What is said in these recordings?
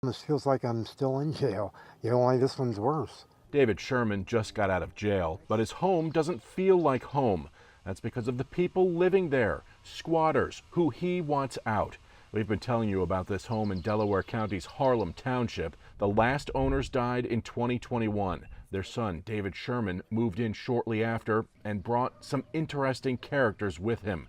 This feels like I'm still in jail. Only this one's worse. David Sherman just got out of jail, but his home doesn't feel like home. That's because of the people living there, squatters, who he wants out. We've been telling you about this home in Delaware County's Harlem Township. The last owners died in 2021. Their son, David Sherman, moved in shortly after and brought some interesting characters with him.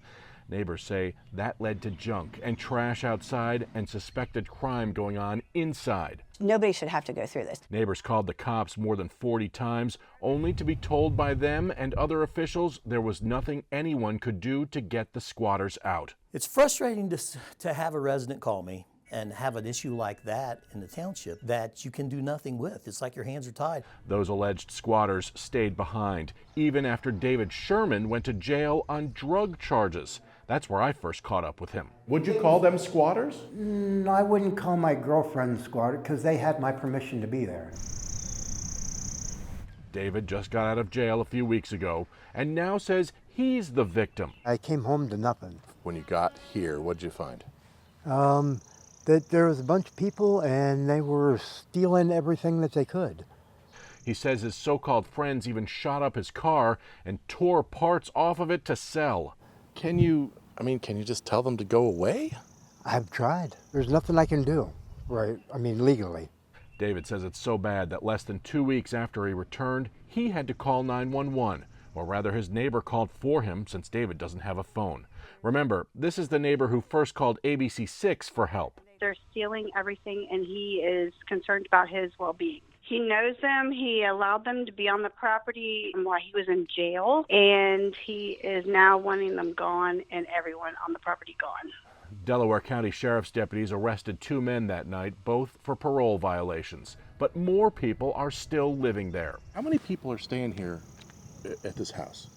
Neighbors say that led to junk and trash outside and suspected crime going on inside. Nobody should have to go through this. Neighbors called the cops more than 40 times, only to be told by them and other officials there was nothing anyone could do to get the squatters out. It's frustrating to have a resident call me and have an issue like that in the township that you can do nothing with. It's like your hands are tied. Those alleged squatters stayed behind, even after David Sherman went to jail on drug charges. That's where I first caught up with him. Would you call them squatters? I wouldn't call my girlfriend squatter because they had my permission to be there. David just got out of jail a few weeks ago and now says he's the victim. I came home to nothing. When you got here, what'd you find? That there was a bunch of people and they were stealing everything that they could. He says his so-called friends even shot up his car and tore parts off of it to sell. Can you just tell them to go away? I've tried. There's nothing I can do, right? Legally. David says it's so bad that less than 2 weeks after he returned, he had to call 911, or rather his neighbor called for him since David doesn't have a phone. Remember, this is the neighbor who first called ABC6 for help. They're stealing everything, and he is concerned about his well-being. He knows them. He allowed them to be on the property while he was in jail, and he is now wanting them gone and everyone on the property gone. Delaware County Sheriff's deputies arrested 2 men that night, both for parole violations. But more people are still living there. How many people are staying here at this house?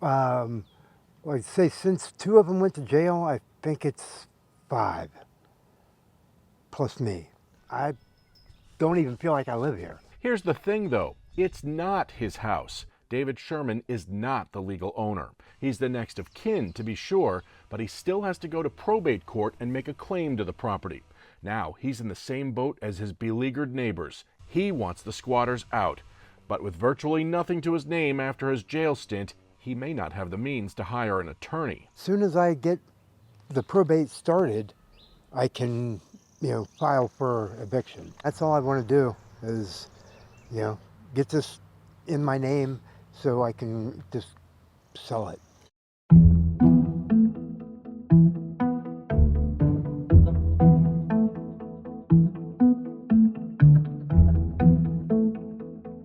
I'd say since 2 of them went to jail, I think it's 5, plus me. I don't even feel like I live here. Here's the thing, though. It's not his house. David Sherman is not the legal owner. He's the next of kin, to be sure, but he still has to go to probate court and make a claim to the property. Now, he's in the same boat as his beleaguered neighbors. He wants the squatters out. But with virtually nothing to his name after his jail stint, he may not have the means to hire an attorney. As soon as I get the probate started, I can, file for eviction. That's all I want to do is, get this in my name so I can just sell it.